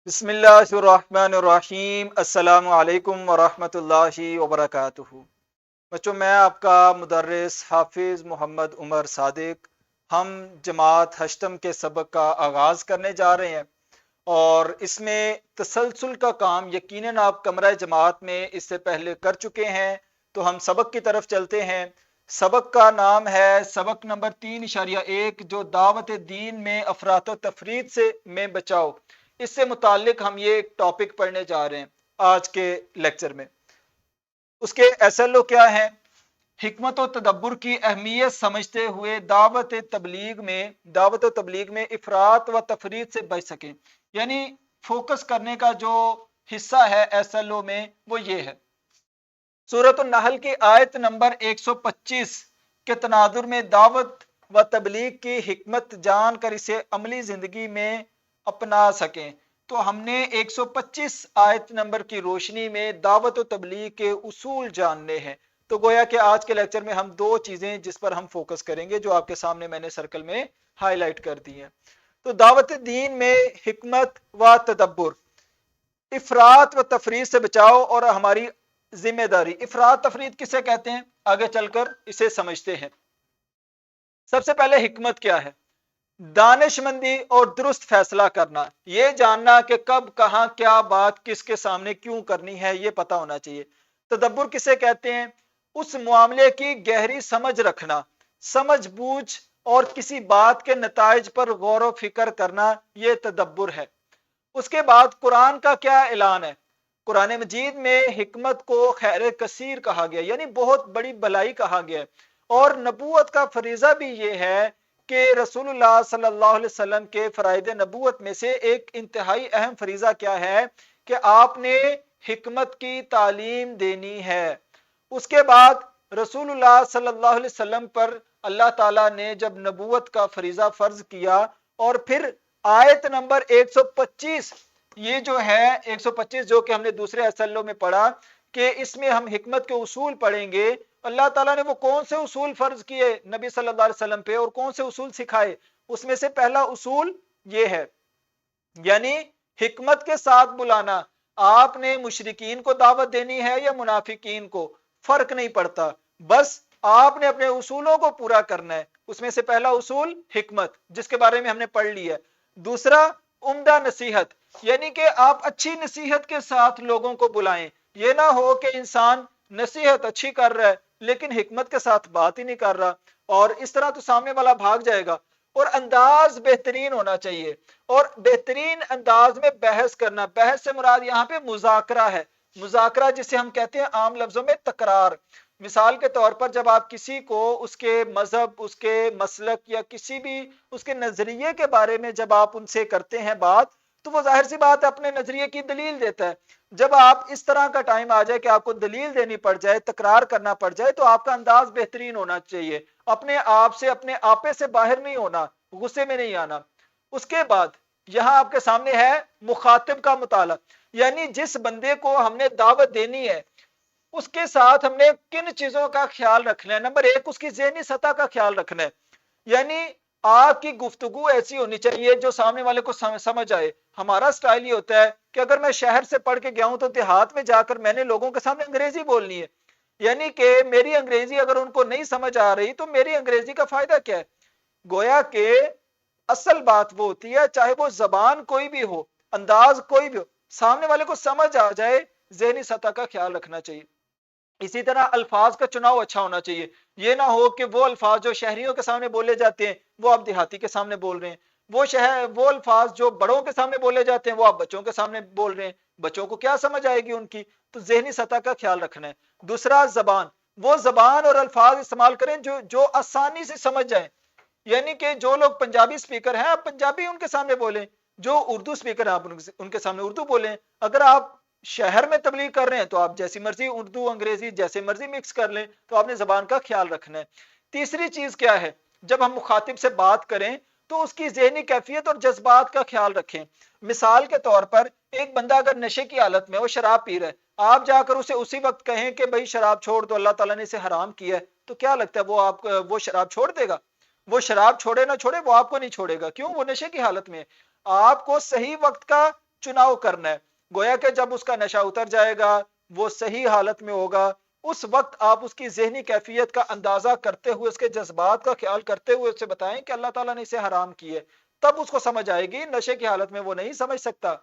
बिस्मिल्लाहिर्रहमानिर्रहीम अस्सलाम वालेकुम वरहमतुल्लाहि वबरकातुहू। बच्चों, मैं आपका मुदर्रिस हाफिज़ मोहम्मद उमर सादिक। हम जमात हश्तम के सबक का आगाज़ करने जा रहे हैं और इसमें तसलसल का काम यकीनन आप कमरा जमात में इससे पहले कर चुके हैं। तो हम सबक की तरफ चलते हैं। सबक का नाम है सबक नंबर 3.1, जो दावत दीन में अफरात तफरीद से में बचाओ। इससे मुतालिक हम ये एक टॉपिक पढ़ने जा रहे हैं आज के लेक्चर में। उसके एसएलओ क्या है? हिकमत व तदब्बर की अहमियत समझते हुए दावत तबलीग में इफरात व तफरीद से बच सकें। यानी फोकस करने का जो हिस्सा है एसएलओ में वो ये है। सूरत नहल की आयत नंबर 125 के तनाजुर में दावत व तबलीग की हिकमत जान कर इसे अमली जिंदगी में अपना सकें। तो हमने 125 आयत नंबर की रोशनी में दावत व तबलीग के उसूल जानने हैं। तो गोया कि आज के लेक्चर में हम दो चीजें जिस पर हम फोकस करेंगे, जो आपके सामने मैंने सर्कल में हाईलाइट कर दी हैं। तो दावत दीन में हिकमत व तदब्बर, इफरात व तफरीद से बचाओ और हमारी जिम्मेदारी। इफरात तफरीद किसे कहते हैं, आगे चलकर इसे समझते हैं। सबसे पहले हिकमत क्या है? दानिशमंदी और दुरुस्त फैसला करना, यह जानना कि कब कहां क्या बात किसके सामने क्यों करनी है, यह पता होना चाहिए। तदब्बर किसे कहते हैं? उस मामले की गहरी समझ रखना, समझ बूझ और किसी बात के नताइज पर गौर व फिक्र करना, यह तदब्बर है। उसके बाद कुरान का क्या ऐलान है? कुरान मजीद में हिकमत को खैर कसीर कहा गया, यानी बहुत बड़ी भलाई कहा गया। और नबूवत का फरीजा भी ये है कि रसूलुल्लाह सल्लल्लाहु अलैहि वसल्लम के फराइद नबूवत में से एक इंतहाई अहम फरीजा क्या है कि आपने हिकमत की तालीम देनी है। उसके बाद रसूलुल्लाह सल्लल्लाहु अलैहि वसल्लम पर अल्लाह ताला ने जब नबूवत का फरीजा फर्ज किया, और फिर आयत नंबर 125, ये जो है 125 जो कि हमने दूसरे एसएलओ में पढ़ा कि इसमें हम हिकमत के उसूल पढ़ेंगे। अल्लाह ताला ने वो कौन से उसूल फर्ज किए नबी सल्लल्लाहु अलैहि वसल्लम पे और कौन से उसूल सिखाए? उसमें से पहला उसूल ये है, यानी हिकमत के साथ बुलाना। आपने मुशरिकीन को दावत देनी है या मुनाफिकीन को, फर्क नहीं पड़ता, बस आपने अपने उसूलों को पूरा करना है। उसमें से पहला उसूल हिकमत, जिसके बारे में हमने पढ़ लिया। दूसरा उम्दा नसीहत, यानी कि आप अच्छी नसीहत के साथ लोगों को बुलाएं। ये ना हो कि इंसान नसीहत अच्छी कर रहा है लेकिन हिकमत के साथ बात ही नहीं कर रहा, और इस तरह तो सामने वाला भाग जाएगा। और अंदाज बेहतरीन होना चाहिए, और बेहतरीन अंदाज में बहस करना। बहस से मुराद यहाँ पे मुजाकरा है। मुजाकरा जिसे हम कहते हैं आम लफ्जों में तकरार। मिसाल के तौर पर जब आप किसी को उसके मजहब, उसके मसलक या किसी भी उसके नजरिए के बारे में जब आप उनसे करते हैं बात, तो वो जाहिर सी बात है अपने नजरिए की दलील देता है। जब आप इस तरह का टाइम आ जाए कि आपको दलील देनी पड़ जाए, तकरार करना पड़ जाए, तो आपका अंदाज बेहतरीन होना चाहिए। अपने आप से, अपने आपे से बाहर नहीं होना, गुस्से में नहीं आना। उसके बाद यहां आपके सामने है मुखातिब का मुताला, यानी जिस बंदे को हमने दावत देनी है उसके साथ हमने किन चीजों का ख्याल रखना है। नंबर एक, उसकी ज़हनी सतह का ख्याल रखना है। यानी आपकी गुफ्तगू ऐसी होनी चाहिए जो सामने वाले को समझ आए। हमारा स्टाइल ये होता है कि अगर मैं शहर से पढ़ के गया हूं तो देहात में जाकर मैंने लोगों के सामने अंग्रेजी बोलनी है, यानी कि मेरी अंग्रेजी अगर उनको नहीं समझ आ रही तो मेरी अंग्रेजी का फायदा क्या है? गोया के असल बात वो होती है, चाहे वो जबान कोई भी हो, अंदाज कोई भी हो, सामने वाले को समझ आ जाए। जहनी सतह का ख्याल रखना चाहिए। इसी तरह अल्फाज का चुनाव अच्छा होना चाहिए। ये ना हो कि वो अल्फाज जो शहरियों के सामने बोले जाते हैं वो आप देहाती के सामने बोल रहे हैं, वो अल्फाज जो बड़ों के सामने बोले जाते हैं वो आप बच्चों के सामने बोल रहे हैं। बच्चों को क्या समझ आएगी उनकी? तो जहनी सतह का ख्याल रखना है। दूसरा जबान, वो जबान और अल्फाज इस्तेमाल करें जो जो आसानी से समझ जाए। यानी कि जो लोग पंजाबी स्पीकर हैं आप पंजाबी उनके सामने बोलें, जो उर्दू स्पीकर हैं आप उनके सामने उर्दू बोलें। अगर आप शहर में तबलीग कर रहे हैं तो आप जैसी मर्जी उर्दू अंग्रेजी जैसे मर्जी मिक्स कर लें, तो आपने जबान का ख्याल रखना है। तीसरी चीज क्या है? जब हम मुखातिब से बात करें तो उसकी ज़हनी कैफियत और जज्बात का ख्याल रखें। मिसाल के तौर पर एक बंदा अगर नशे की हालत में वो शराब पी रहा है, आप जाकर उसे उसी वक्त कहें कि भाई शराब छोड़ दो, अल्लाह ताला ने इसे हराम किया है, तो क्या लगता है वो शराब छोड़ देगा? वो शराब छोड़े ना छोड़े, वो आपको नहीं छोड़ेगा। क्यों? वो नशे की हालत में। आपको सही वक्त का चुनाव करना है। गोया कि जब उसका नशा उतर जाएगा, वो सही हालत में होगा, उस वक्त आप उसकी ज़हनी कैफियत का अंदाजा करते हुए, उसके जज्बात का ख्याल करते हुए उसे बताएं कि अल्लाह ताला ने इसे हराम की है, तब उसको समझ आएगी। नशे की हालत में वो नहीं समझ सकता।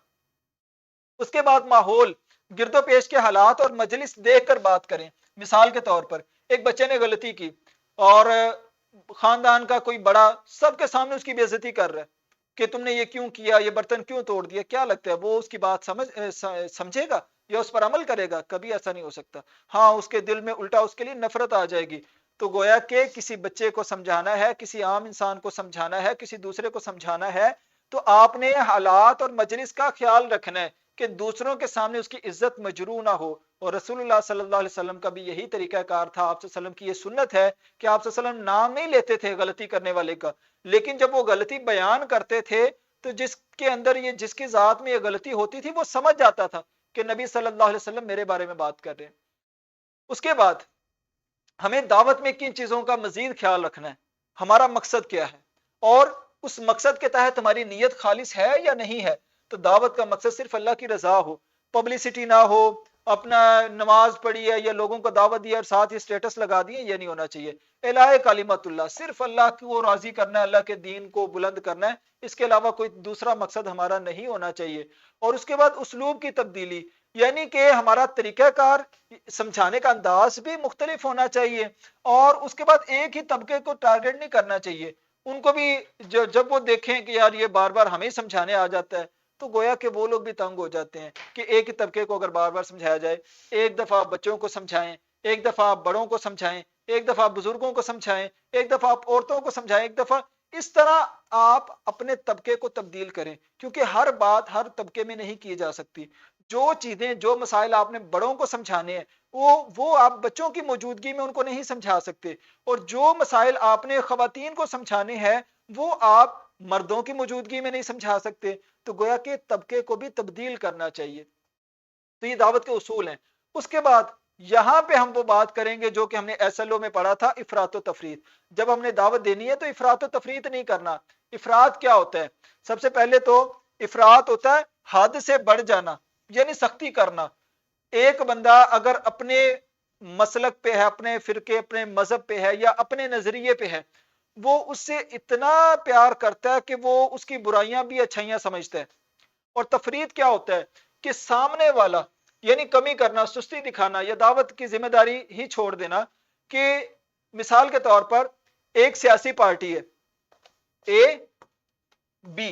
उसके बाद माहौल, गिरदो पेश के हालात और मजलिस देखकर बात करें। मिसाल के तौर पर एक बच्चे ने गलती की और खानदान का कोई बड़ा सबके सामने उसकी बेइज्जती कर रहा है कि तुमने ये क्यों किया, ये बर्तन क्यों तोड़ दिया। क्या लगता है वो उसकी बात समझेगा या उस पर अमल करेगा? कभी ऐसा नहीं हो सकता। हाँ, उसके दिल में उल्टा उसके लिए नफरत आ जाएगी। तो गोया के किसी बच्चे को समझाना है, किसी आम इंसान को समझाना है, किसी दूसरे को समझाना है, तो आपने हालात और मजलिस का ख्याल रखना है कि दूसरों के सामने उसकी इज्जत मजरू ना हो। और रसूलुल्लाह सल्लल्लाहु अलैहि वसल्लम का भी यही तरीकाकार था। आप वसल्लम की ये सुन्नत है कि आप वसल्लम नाम नहीं लेते थे गलती करने वाले का, लेकिन जब वो गलती बयान करते थे तो जिसके अंदर ये, जिसकी जात में ये गलती होती थी, वो समझ जाता था कि नबी सल्लल्लाहु अलैहि वसल्लम मेरे बारे में बात कर रहे हैं। उसके बाद हमें दावत में किन चीजों का मजीद ख्याल रखना है, हमारा मकसद क्या है, और उस मकसद के तहत हमारी नीयत खालिस है या नहीं है। तो दावत का मकसद सिर्फ अल्लाह की रजा हो, पब्लिसिटी ना हो, अपना नमाज पढ़ी है या लोगों को दावत दिया और साथ ही स्टेटस लगा दिए, ये नहीं होना चाहिए। इलाहे कालिमतुल्लाह, सिर्फ अल्लाह को राजी करना है, अल्लाह के दीन को बुलंद करना है, इसके अलावा कोई दूसरा मकसद हमारा नहीं होना चाहिए। और उसके बाद उसलूब की तब्दीली, यानी कि हमारा तरीकाकार, समझाने का अंदाज भी मुख्तलिफ होना चाहिए। और उसके बाद एक ही तबके को टारगेट नहीं करना चाहिए। उनको भी जब वो देखें कि यार ये बार बार हमें समझाने आ जाता है, तो गोया कि वो लोग भी तंग हो जाते हैं कि एक ही तबके को अगर बार बार समझाया जाए। एक दफा आप बच्चों को समझाएं, एक दफा आप बड़ों को समझाएं, एक दफा आप बुजुर्गों को समझाएं, एक दफा आप औरतों को समझाएं, एक दफा, इस तरह आप अपने तबके को तब्दील करें, क्योंकि हर बात हर तबके में नहीं की जा सकती। जो चीजें, जो मसाइल आपने बड़ों को समझाने हैं, वो आप बच्चों की मौजूदगी में उनको नहीं समझा सकते। और जो मसाइल आपने खवातीन को समझाने हैं, वो आप मर्दों की मौजूदगी में नहीं समझा सकते। तो गोया के तबके को भी तब्दील करना चाहिए। तो ये दावत के उसूल हैं। उसके बाद यहां पे हम वो बात करेंगे जो कि हमने एसएलओ में पढ़ा था, इफरात व तफरीत। जब हमने दावत देनी है तो इफरात व तफरीत नहीं करना। इफरात क्या होता है? सबसे पहले तो इफरात होता है हद से बढ़ जाना, यानी सख्ती करना। एक बंदा अगर अपने मसलक पे है, अपने फिरके, अपने मजहब पे है या अपने नजरिए पे है, वो उससे इतना प्यार करता है कि वो उसकी बुराइयां भी अच्छाइयां समझता है। और तफरीत क्या होता है कि सामने वाला, यानी कमी करना, सुस्ती दिखाना या दावत की जिम्मेदारी ही छोड़ देना। कि मिसाल के तौर पर एक सियासी पार्टी है ए बी,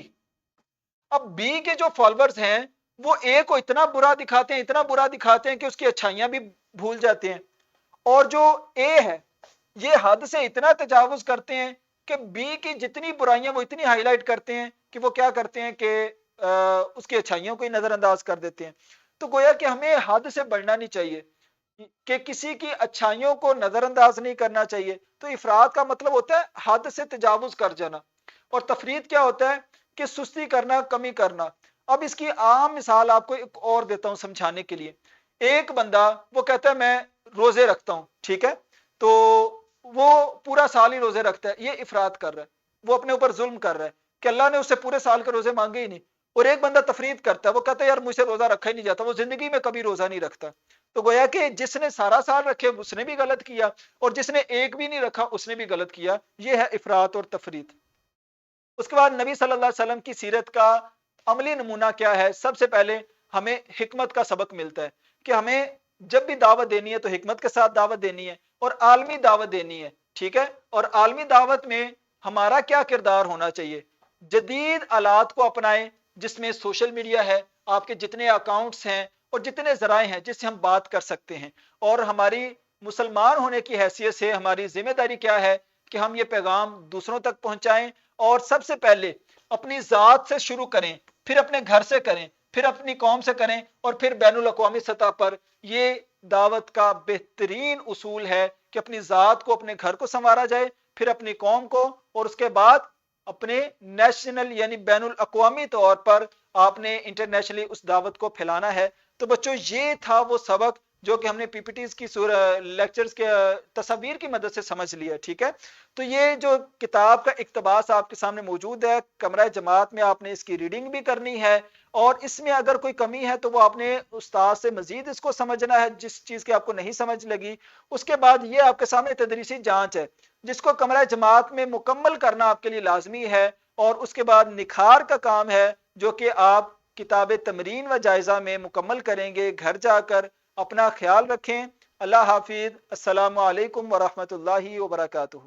अब बी के जो फॉलोअर्स हैं वो ए को इतना बुरा दिखाते हैं, इतना बुरा दिखाते हैं कि उसकी अच्छाइयां भी भूल जाते हैं। और जो ए है ये हद से इतना तजावुज करते हैं कि बी की जितनी बुराइयां वो इतनी हाईलाइट करते हैं कि वो क्या करते हैं कि उसकी अच्छाइयों को ही नजरअंदाज कर देते हैं। तो गोया कि हमें हद से बढ़ना नहीं चाहिए, कि किसी की अच्छाइयों को नजरअंदाज नहीं करना चाहिए। तो इफरात का मतलब होता है हद से तजावुज कर जाना। और तफरीत क्या होता है कि सुस्ती करना, कमी करना। अब इसकी आम मिसाल आपको एक और देता हूं समझाने के लिए। एक बंदा वो कहता है मैं रोजे रखता हूं, ठीक है, तो वो पूरा साल ही रोजे रखता है, ये इफरात कर रहा है, वो अपने ऊपर जुल्म कर रहा है कि अल्लाह ने उससे पूरे साल के रोजे मांगे ही नहीं। और एक बंदा तफरीत करता है, वो कहता है यार मुझसे रोजा रखा ही नहीं जाता, वो जिंदगी में कभी रोजा नहीं रखता। तो गोया कि जिसने सारा साल रखे उसने भी गलत किया, और जिसने एक भी नहीं रखा उसने भी गलत किया। ये है इफरात और तफरीत। उसके बाद नबी सल्लल्लाहु अलैहि वसल्लम की सीरत का अमली नमूना क्या है? सबसे पहले हमें हिकमत का सबक मिलता है कि हमें जब भी दावत देनी है तो हिकमत के साथ दावत देनी है और आलमी दावत देनी है, ठीक है। और आलमी दावत में हमारा क्या किरदार होना चाहिए? जदीद आलात को अपनाएं, जिसमें सोशल मीडिया है, आपके जितने अकाउंट्स हैं और जितने जराए हैं जिससे हम बात कर सकते हैं। और हमारी मुसलमान होने की हैसियत से हमारी जिम्मेदारी क्या है कि हम ये पैगाम दूसरों तक पहुंचाएं। और सबसे पहले अपनी जात से शुरू करें, फिर अपने घर से करें, फिर अपनी कौम से करें, और फिर बैनुल अक़वामी सतह पर। ये दावत का बेहतरीन उसूल है कि अपनी जात को, अपने घर को संवारा जाए, फिर अपनी कौम को, और उसके बाद अपने नेशनल यानी बैनुल अक़वामी तौर पर आपने इंटरनेशनली उस दावत को फैलाना है। तो बच्चों ये था वो सबक جو کہ ہم نے پی پی ٹیز کی لیکچرز کے تصاویر کی مدد سے سمجھ لیا، ٹھیک ہے۔ تو یہ جو کتاب کا اقتباس آپ کے سامنے موجود ہے، کمرہ جماعت میں آپ نے اس کی ریڈنگ بھی کرنی ہے، اور اس میں اگر کوئی کمی ہے تو وہ آپ نے استاد سے مزید اس کو سمجھنا ہے، جس چیز کی آپ کو نہیں سمجھ لگی۔ اس کے بعد یہ آپ کے سامنے تدریسی جانچ ہے جس کو کمرہ جماعت میں مکمل کرنا آپ کے لیے لازمی ہے، اور اس کے بعد نکھار کا کام ہے جو کہ آپ کتاب تمرین و جائزہ میں مکمل کریں گے گھر جا کر۔ اپنا خیال رکھیں، اللہ حافظ، السلام علیکم ورحمۃ اللہ وبرکاتہ۔